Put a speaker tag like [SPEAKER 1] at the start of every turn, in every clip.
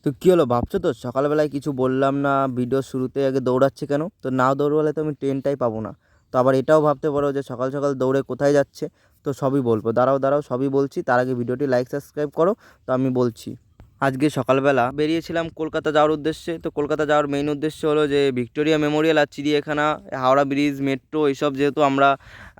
[SPEAKER 1] তো কী হলো ভাবছো তো সকালবেলায় কিছু বললাম না, ভিডিও শুরুতে আগে দৌড়াচ্ছে কেন? তো না দৌড়ালে তো আমি ট্রেনটাই পাবো না। তো আবার এটাও ভাবতে পারো যে সকাল সকাল দৌড়ে কোথায় যাচ্ছে। তো সবই বলবো, দাঁড়াও দাঁড়াও সবই বলছি, তার আগে ভিডিওটি লাইক সাবস্ক্রাইব করো। তো আমি বলছি, আজকে সকালবেলা বেরিয়েছিলাম কলকাতা যাওয়ার উদ্দেশ্যে। তো কলকাতা যাওয়ার মেইন উদ্দেশ্য হলো যে ভিক্টোরিয়া মেমোরিয়াল আর চিড়িয়াখানা, হাওড়া ব্রিজ, মেট্রো, এইসব যেহেতু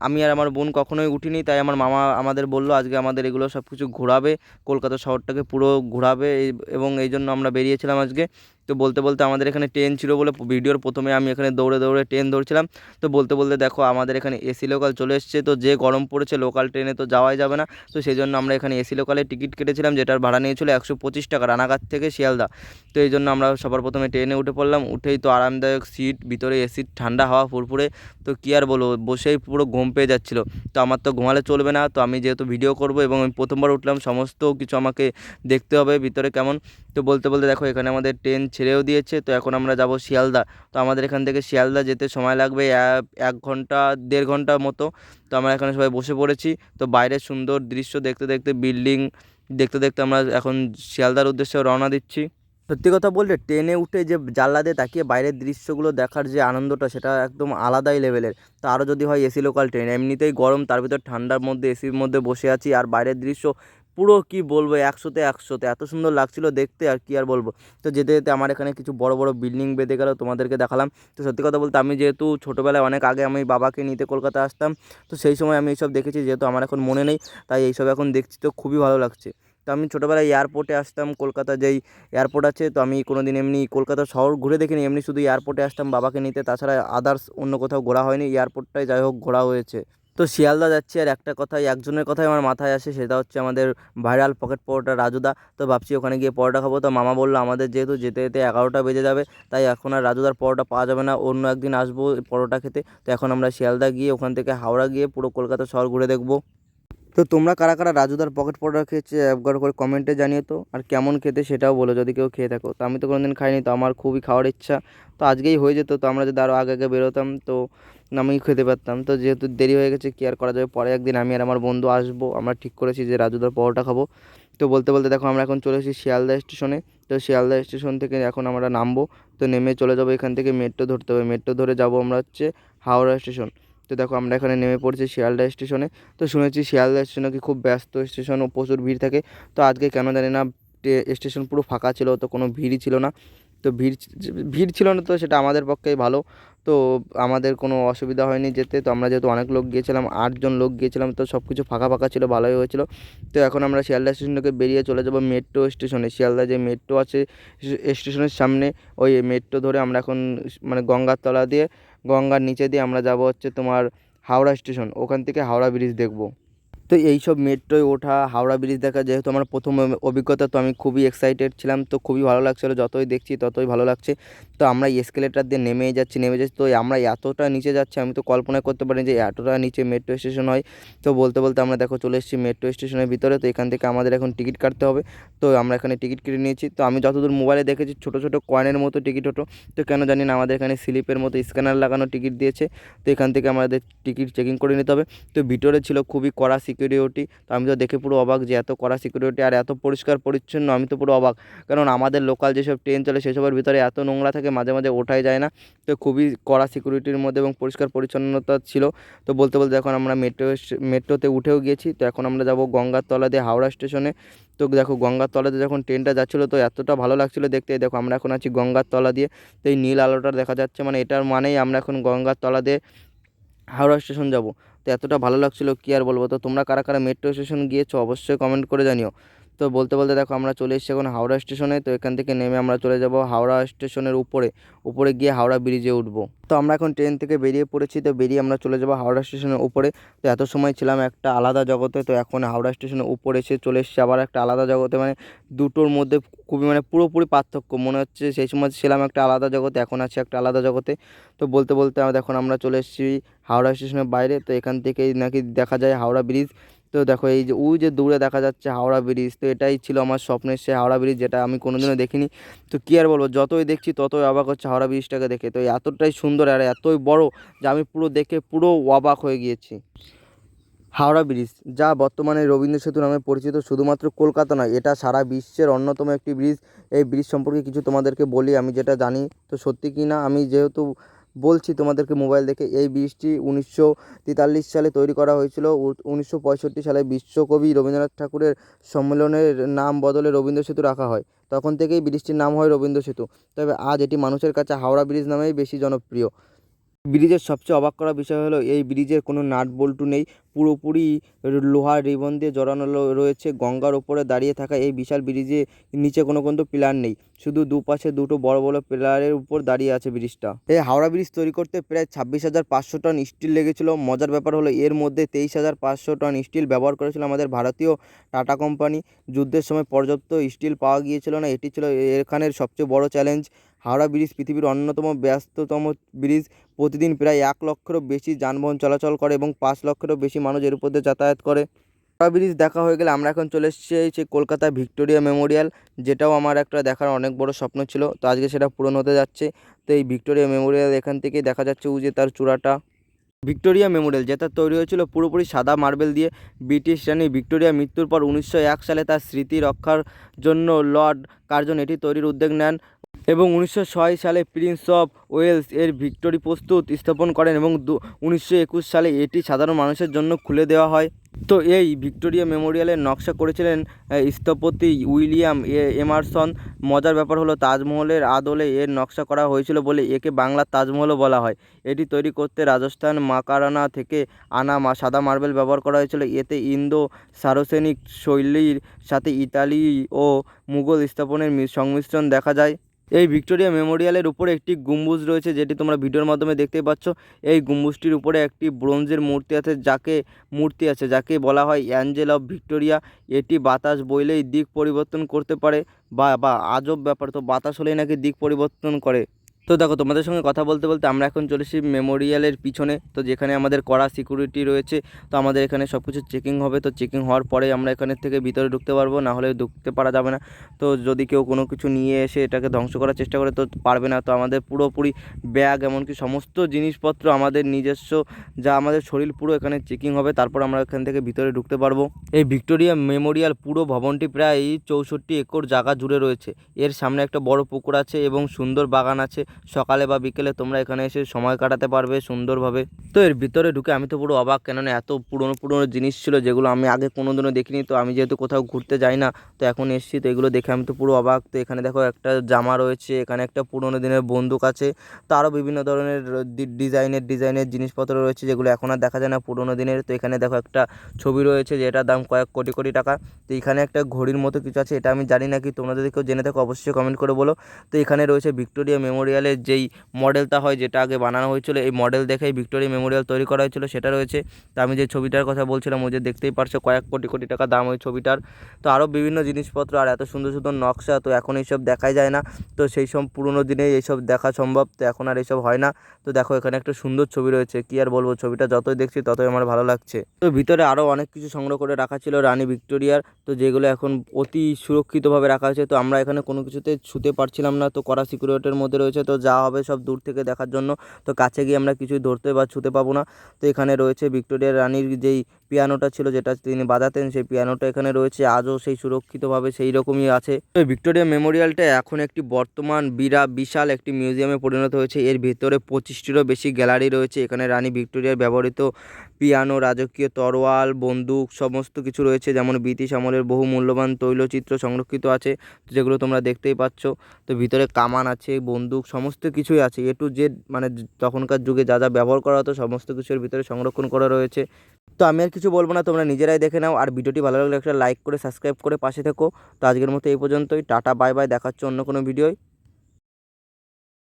[SPEAKER 1] আমি আর আমার বোন কখনোই উঠিনি, তাই আমার মামা আমাদের বললো আজকে আমাদের এগুলো সব কিছু ঘোরাবে, কলকাতা শহরটাকে পুরো ঘোরাবে এবং এই জন্য আমরা বেরিয়েছিলাম আজকে। তো বলতে বলতে আমাদের এখানে ট্রেন ছিল বলে ভিডিওর প্রথমে আমি এখানে দৌড়ে দৌড়ে ট্রেন ধরছিলাম। তো বলতে বলতে দেখো আমাদের এখানে এসি লোকাল চলে এসছে। তো যে গরম পড়েছে লোকাল ট্রেনে তো যাওয়াই যাবে না। তো সেই জন্য আমরা এখানে এসি লোকালে টিকিট কেটেছিলাম, যেটার ভাড়া নিয়েছিল 125 টাকা, রানাঘাট থেকে শিয়ালদা। তো এই জন্য আমরা সবার প্রথমে ট্রেনে উঠে পড়লাম। উঠেই তো আরামদায়ক সিট, ভিতরে এসির ঠান্ডা হাওয়া ফুরফুরে। তো কী আর বলবো, বসেই পুরো ঘুম পেয়ে যাচ্ছিলো। তো আমার তো ঘুমালে চলবে না, তো আমি যেহেতু ভিডিও করব এবং আমি প্রথমবার উঠলাম, সমস্ত কিছু আমাকে দেখতে হবে ভিতরে কেমন। তো বলতে বলতে দেখো এখানে আমাদের ট্রেন ছেড়েও দিয়েছে। তো এখন আমরা যাব শিয়ালদা। তো আমাদের এখান থেকে শিয়ালদা যেতে সময় লাগবে 1 ঘন্টা 1.5 ঘন্টা মতো। তো আমরা এখানে সবাই বসে পড়েছি। তো বাইরের সুন্দর দৃশ্য দেখতে দেখতে, বিল্ডিং দেখতে দেখতে আমরা এখন শিয়ালদার উদ্দেশ্যে রওনা দিচ্ছি। সত্যি কথা বলতে ট্রেনে উঠে যে জানলা দিয়ে তাকিয়ে বাইরের দৃশ্যগুলো দেখার যে আনন্দটা, সেটা একদম আলাদাই লেভেলের। তো আরও যদি হয় এসি লোকাল ট্রেন, এমনিতেই গরম, তার ভিতর ঠান্ডার মধ্যে এসির মধ্যে বসে আছি, আর বাইরের দৃশ্য পুরো কি বলবো, 100-তে এত সুন্দর লাগছিল দেখতে, আর কি আর বলবো। তো যেতে যেতে আমার এখানে কিছু বড় বড় বিল্ডিং বেঁধে গেল, তোমাদেরকে দেখালাম। তো সত্যি কথা বলতে আমি যেহেতু ছোটোবেলায় অনেক আগে আমি বাবাকে নিতে কলকাতা আসতাম, তো সেই সময় আমি এইসব দেখেছি, যেহেতু আমার এখন মনে নেই, তাই এইসব এখন দেখছি, তো খুবই ভালো লাগছে। তো আমি ছোটোবেলায় এয়ারপোর্টে আসতাম, কলকাতা যেই এয়ারপোর্ট আছে, তো আমি কোনো দিন এমনি কলকাতা শহর ঘুরে দেখিনি, এমনি শুধু এয়ারপোর্টে আসতাম বাবাকে নিতে, তাছাড়া আদার্স অন্য কোথাও ঘোরা হয়নি, এয়ারপোর্টটাই যাই হোক ঘোরা হয়েছে। তো শিয়ালদা যাচ্ছি, আর একটা কথাই, একজনের কথাই আমার মাথায় আসে, সেটা হচ্ছে আমাদের ভাইরাল পকেট পরোটা রাজুদা। তো ভাবছি ওখানে গিয়ে পরোটা খাবো। তো মামা বললো আমাদের যেহেতু যেতে যেতে 11টা বেজে যাবে, তাই এখন আর রাজুদার পরোটা পাওয়া যাবে না, অন্য একদিন আসবো পরোটা খেতে। তো এখন আমরা শিয়ালদা গিয়ে ওখান থেকে হাওড়া গিয়ে পুরো কলকাতা শহর ঘুরে দেখবো। তো তোমরা কারা কারা রাজুদার পকেট পরোটা খেয়েছে একবার করে কমেন্টে জানিও তো, আর কেমন খেতে সেটাও বলো যদি কেউ খেয়ে থাকো। তো আমি তো কোনোদিন খাইনি, তো আমার খুবই খাওয়ার ইচ্ছা। তো আজকেই হয়ে যেত, তো আমরা যদি আরও আগে আগে বেরোতাম তো আমি খেতে পারতাম। তো যেহেতু দেরি হয়ে গেছে, কি আর করা যাবে, পরে একদিন আমি আর আমার বন্ধু আসবো, আমরা ঠিক করেছি যে রাজুদার পরোটা খাবো। তো বলতে বলতে দেখো আমরা এখন চলে এসেছি শিয়ালদা স্টেশনে। তো শিয়ালদা স্টেশন থেকে এখন আমরা নামবো। তো নেমে চলে যাবো, এখান থেকে মেট্রো ধরতে হবে, মেট্রো ধরে যাবো আমরা হচ্ছে হাওড়া স্টেশন। তো দেখো আমরা এখানে নেমে পড়েছি শিয়ালদা স্টেশনে। তো শুনেছি শিয়ালদা স্টেশন নাকি খুব ব্যস্ত স্টেশন ও প্রচুর ভিড় থাকে। তো আজকে কেন জানি না স্টেশন পুরো ফাঁকা ছিল, তো কোনো ভিড়ই ছিল না। তো ভিড় ছিল না, তো সেটা আমাদের পক্ষেই ভালো। তো আমাদের কোনো অসুবিধা হয়নি যেতে। তো আমরা যেহেতু অনেক লোক গিয়েছিলাম, 8জন লোক গিয়েছিলাম, তো সব কিছু ফাঁকা ফাঁকা ছিল, ভালোই হয়েছিল। তো এখন আমরা শিয়ালদা স্টেশন থেকে বেরিয়ে চলে যাব মেট্রো স্টেশনে। শিয়ালদা যে মেট্রো আছে স্টেশনের সামনে, ওই মেট্রো ধরে আমরা এখন মানে গঙ্গার তলা দিয়ে, গঙ্গার নিচে দিয়ে আমরা যাব হচ্ছে তোমার হাওড়া স্টেশন, ওখান থেকে হাওড়া ব্রিজ দেখব। তো এইসব মেট্রোয় ওঠা, হাওড়া ব্রিজ দেখা যেহেতু আমার প্রথম অভিজ্ঞতা, তো আমি খুবই এক্সাইটেড ছিলাম, তো খুবই ভালো লাগছিলো, যতই দেখছি ততই ভালো লাগছে। তো আমরা এসকেলেটার দিয়ে নেমে যাচ্ছি, তো আমরা এতটা নিচে যাচ্ছি, আমি তো কল্পনা করতে পারিনি যে এতটা নিচে মেট্রো স্টেশন হয়। তো বলতে বলতে আমরা দেখো চলে এসেছি মেট্রো স্টেশনের ভিতরে। তো এখান থেকে আমাদের এখন টিকিট কাটতে হবে। তো আমরা এখানে টিকিট কেটে নিয়েছি। তো আমি যতদূর মোবাইলে দেখেছি ছোটো ছোটো কয়েনের মতো টিকিট হতো, তো কেন জানি না আমাদের এখানে স্লিপের মতো স্ক্যানার লাগানো টিকিট দিয়েছে। তো এখান থেকে আমাদের টিকিট চেকিং করে নিতে হবে। তো ভিতরে ছিল খুবই কড়া সিকিউরিটি। তো আমি তো দেখে পুরো অবাক যে এত কড়া সিকিউরিটি আর এত পরিষ্কার পরিচ্ছন্ন, আমি তো পুরো অবাক। কারণ আমাদের লোকাল যেসব ট্রেন চলে সেসবের ভিতরে এত নোংরা থাকে, মাঝে মাঝে ওঠাই যায় না। তো খুবই কড়া সিকিউরিটির মধ্যে এবং পরিষ্কার পরিচ্ছন্নতা ছিল। তো বলতে বলতে এখন আমরা মেট্রোতে উঠেও গিয়েছি। তো এখন আমরা যাব গঙ্গার তলা দিয়ে হাওড়া স্টেশনে। তো দেখো গঙ্গার তলাতে যখন ট্রেনটা যাচ্ছিলো, তো এতটা ভালো লাগছিলো দেখতে। দেখো আমরা এখন আছি গঙ্গার তলা দিয়ে। তো এই নীল আলোটা দেখা যাচ্ছে, মানে এটার মানেই আমরা এখন গঙ্গার তলা দিয়ে হাওড়া স্টেশন যাব। তো এতটা ভালো লাগছিলো কি আর বলবো। তো তোমরা কারা কারা মেট্রো স্টেশন গিয়েছো অবশ্যই কমেন্ট করে জানিও। তো বলতে বলতে দেখো আমরা চলে এসেছি এখন হাওড়া স্টেশনে। তো এখান থেকে নেমে আমরা চলে যাব হাওড়া স্টেশনের উপরে, উপরে গিয়ে হাওড়া ব্রিজে উঠবো। তো আমরা এখন ট্রেন থেকে বেরিয়ে পড়েছি, তো বেরিয়ে আমরা চলে যাব হাওড়া স্টেশনের উপরে। তো এত সময় ছিলাম একটা আলাদা জগতে, তো এখন হাওড়া স্টেশনের উপরে এসে চলে এসেছি আবার একটা আলাদা জগতে, মানে দুটোর মধ্যে খুবই মানে পুরোপুরি পার্থক্য মনে হচ্ছে। সেই সময় ছিলাম একটা আলাদা জগতে, এখন আছি একটা আলাদা জগতে। তো বলতে বলতে এখন আমরা চলে এসেছি হাওড়া স্টেশনের বাইরে। তো এখান থেকেই নাকি দেখা যায় হাওড়া ব্রিজ। তো দেখো এই যে ওই যে দূরে দেখা যাচ্ছে হাওড়া ব্রিজ, তো এটাই ছিল আমার স্বপ্নের সে হাওড়া ব্রিজ, যেটা আমি কোনোদিনও দেখিনি। তো কী আর বলবো, যতই দেখছি ততই অবাক হচ্ছে হাওড়া ব্রিজটাকে দেখে। তো এতটাই সুন্দর আর এতই বড় যে আমি পুরো দেখে পুরো অবাক হয়ে গিয়েছি। হাওড়া ব্রিজ, যা বর্তমানে রবীন্দ্র সেতু নামে পরিচিত, শুধুমাত্র কলকাতা নয়, এটা সারা বিশ্বের অন্যতম একটি ব্রিজ। এই ব্রিজ সম্পর্কে কিছু তোমাদেরকে বলি আমি যেটা জানি, তো সত্যি কি না আমি যেহেতু বলছি তোমাদেরকে মোবাইল দেখে। এই ব্রিজটি 1943 সালে তৈরি করা হয়েছিল। 1965 সালে বিশ্বকবি রবীন্দ্রনাথ ঠাকুরের সম্মেলনের নাম বদলে রবীন্দ্র সেতু রাখা হয়। তখন থেকেই ব্রিজটির নাম হয় রবীন্দ্র সেতু। তবে আজ এটি মানুষের কাছে হাওড়া ব্রিজ নামেই বেশি জনপ্রিয়। ব্রিজের সবচেয়ে অবাক করা বিষয় হলো এই ব্রিজের কোনো নাট বল্টু নেই, পুরোপুরি লোহার রিবন দিয়ে জড়ানো রয়েছে। গঙ্গার ওপরে দাঁড়িয়ে থাকা এই বিশাল ব্রিজে নিচে কোনো কিন্তু পিলার নেই, শুধু দুপাশে দুটো বড় বড় পিলারের উপর দাঁড়িয়ে আছে ব্রিজটা। এই হাওড়া ব্রিজ তৈরি করতে প্রায় 26,500 টন স্টিল লেগেছিল। মজার ব্যাপার হলো এর মধ্যে 23,500 টন স্টিল ব্যবহার করেছিল আমাদের ভারতীয় টাটা কোম্পানি। যুদ্ধের সময় পর্যাপ্ত স্টিল পাওয়া গিয়েছিল না, এটি ছিল এখানের সবচেয়ে বড় চ্যালেঞ্জ। হাওড়া ব্রিজ পৃথিবীর অন্যতম ব্যস্ততম ব্রিজ। প্রতিদিন প্রায় 1 লক্ষেরও বেশি যানবাহন চলাচল করে এবং 5 লক্ষেরও বেশি মানুষ এর উপর দিয়ে যাতায়াত করে। হাওড়া ব্রিজ দেখা হয়ে গেলে আমরা এখন চলে এসেছি সেই কলকাতা ভিক্টোরিয়া মেমোরিয়াল, যেটাও আমার একটা দেখার অনেক বড় স্বপ্ন ছিল, তো আজকে সেটা পূরণ হতে যাচ্ছে। তো এই ভিক্টোরিয়া মেমোরিয়াল এখান থেকেই দেখা যাচ্ছে যে তার চূড়াটা। ভিক্টোরিয়া মেমোরিয়াল যেটা তৈরি হয়েছিল পুরোপুরি সাদা মার্বেল দিয়ে। ব্রিটিশ রানী ভিক্টোরিয়া মৃত্যুর পর 1901 সালে তার স্মৃতি রক্ষার জন্য লর্ড কার্জন এটি তৈরির উদ্যোগ নেন এবং 1906 সালে প্রিন্স অফ ওয়েলস এর ভিক্টোরি প্রস্তুত স্থাপন করেন এবং 1921 সালে এটি সাধারণ মানুষের জন্য খুলে দেওয়া হয়। তো এই ভিক্টোরিয়া মেমোরিয়ালের নকশা করেছিলেন স্থপতি উইলিয়াম এমারসন। মজার ব্যাপার হলো তাজমহলের আদলে এর নকশা করা হয়েছিল বলে একে বাংলার তাজমহলও বলা হয়। এটি তৈরি করতে রাজস্থান মাকারানা থেকে আনা সাদা মার্বেল ব্যবহার করা হয়েছিল। এতে ইন্দো সারসেনিক শৈলীর সাথে ইতালি ও মুঘল স্থাপনের সংমিশ্রণ দেখা যায়। এই ভিক্টোরিয়া মেমোরিয়ালের উপরে একটি গম্বুজ রয়েছে, যেটি তোমরা ভিডিওর মাধ্যমে দেখতেই পাচ্ছ। এই গম্বুজটির উপরে একটি ব্রোঞ্জের মূর্তি আছে যাকে বলা হয় অ্যাঞ্জেল অফ ভিক্টোরিয়া। এটি বাতাস বইলেই দিক পরিবর্তন করতে পারে, বা আজব ব্যাপার, তো বাতাস হলেই নাকি দিক পরিবর্তন করে। তো দেখো তোমাদের সঙ্গে কথা বলতে বলতে আমরা এখন চলেছি মেমোরিয়ালের পিছনে, তো যেখানে আমাদের কড়া সিকিউরিটি রয়েছে। তো আমাদের এখানে সব কিছু চেকিং হবে, তো চেকিং হওয়ার পরে আমরা এখানের থেকে ভিতরে ঢুকতে পারবো, না হলে ঢুকতে পারা যাবে না। তো যদি কেউ কোনো কিছু নিয়ে এসে এটাকে ধ্বংস করার চেষ্টা করে তো পারবে না। তো আমাদের পুরোপুরি ব্যাগ এমনকি সমস্ত জিনিসপত্র আমাদের নিজস্ব, যা আমাদের শরীর পুরো এখানে চেকিং হবে, তারপর আমরা এখান থেকে ভিতরে ঢুকতে পারবো। এই ভিক্টোরিয়া মেমোরিয়াল পুরো ভবনটি প্রায় 64 একর জায়গা জুড়ে রয়েছে। এর সামনে একটা বড় পুকুর আছে এবং সুন্দর বাগান আছে। সকালে বা বিকেলে তোমরা এখানে এসে সময় কাটাতে পারবে সুন্দরভাবে। তো এর ভিতরে ঢুকে আমি তো পুরো অবাক, কেননা এত পুরনো পুরনো জিনিস ছিল যেগুলো আমি আগে কোনোদিনও দেখিনি। তো আমি যেহেতু কোথাও ঘুরতে যাই না, তো এখন এসেছি, তো এগুলো দেখে আমি তো পুরো অবাক। তো এখানে দেখো একটা জামা রয়েছে, এখানে একটা পুরনো দিনের বন্দুক আছে, তো আরও বিভিন্ন ধরনের ডিজাইনের জিনিসপত্র রয়েছে যেগুলো এখন আর দেখা যায় না, পুরনো দিনের। তো এখানে দেখো একটা ছবি রয়েছে যেটার দাম কয়েক কোটি কোটি টাকা। তো এখানে একটা ঘড়ির মতো কিছু আছে, এটা আমি জানি না কি, তোমরা যদি কেউ জেনে থাকো অবশ্যই কমেন্ট করে বলো। তো এখানে রয়েছে ভিক্টোরিয়া মেমোরিয়ালের যেই মডেলটা হয়, যেটা আগে বানানো হয়েছিল, এই মডেল দেখেই ভিক্টোরিয়া মেমোরিয়াল তৈরি করা হয়েছিল, সেটা রয়েছে। তো আমি যে ছবিটার কথা বলছিলাম, ওই যে দেখতেই পারছো কয়েক কোটি কোটি টাকা দাম ওই ছবিটার। তো আরও বিভিন্ন জিনিসপত্র আর এত সুন্দর সুন্দর নকশা, তো এখন এইসব দেখাই যায় না। তো সেই সব পুরোনো দিনে এইসব দেখা সম্ভব, তো এখন আর এইসব হয় না। তো দেখো এখানে একটা সুন্দর ছবি রয়েছে, কি আর বলবো, ছবিটা যতই দেখছি ততই আমার ভালো লাগছে। তো ভিতরে আরও অনেক কিছু সংগ্রহ করে রাখা ছিল রানী ভিক্টোরিয়ার, তো যেগুলো এখন অতি সুরক্ষিতভাবে রাখা হয়েছে। তো আমরা এখানে কোনো কিছুতে ছুতে পারছিলাম না, তো কড়া সিকিউরিটির মধ্যে রয়েছে, তো যা হবে সব দূর থেকে দেখার জন্য। তো কাছে গিয়ে আমরা কিছুই ধরতে বা ছুতে পাবো না। তো এখানে রয়েছে ভিক্টোরিয়া রানীর যেই পিয়ানোটা ছিল, যেটা তিনি বাজাতেন, সেই পিয়ানোটা এখানে রয়েছে, আজও সেই সুরক্ষিতভাবে সেই রকমই আছে। তো ভিক্টোরিয়া মেমোরিয়ালটা এখন একটি বর্তমান বিশাল একটি মিউজিয়ামে পরিণত হয়েছে। এর ভিতরে 25টিরও বেশি গ্যালারি রয়েছে। এখানে রানী ভিক্টোরিয়ার ব্যবহৃত পিয়ানো, রাজকীয় তরোয়াল, বন্দুক সমস্ত কিছু রয়েছে, যেমন ব্রিটিশ আমলের বহু মূল্যবান তৈলচিত্র সংরক্ষিত আছে, যেগুলো তোমরা দেখতেই পাচ্ছ। তো ভিতরে কামান আছে, বন্দুক সমস্ত কিছুই আছে, এ টু জেড, মানে তখনকার যুগে যা যা ব্যবহার করা হতো সমস্ত কিছুর ভিতরে সংরক্ষণ করা রয়েছে। তো আমি আর কিছু বলবো না, তোমরা নিজেরাই দেখে নাও। আর ভিডিওটি ভালো লাগলে একটা লাইক করে সাবস্ক্রাইব করে পাশে থেকো। তো আজকের মতো এই পর্যন্তই, টাটা বাই বাই, দেখাচ্ছে অন্য কোনো ভিডিওয়।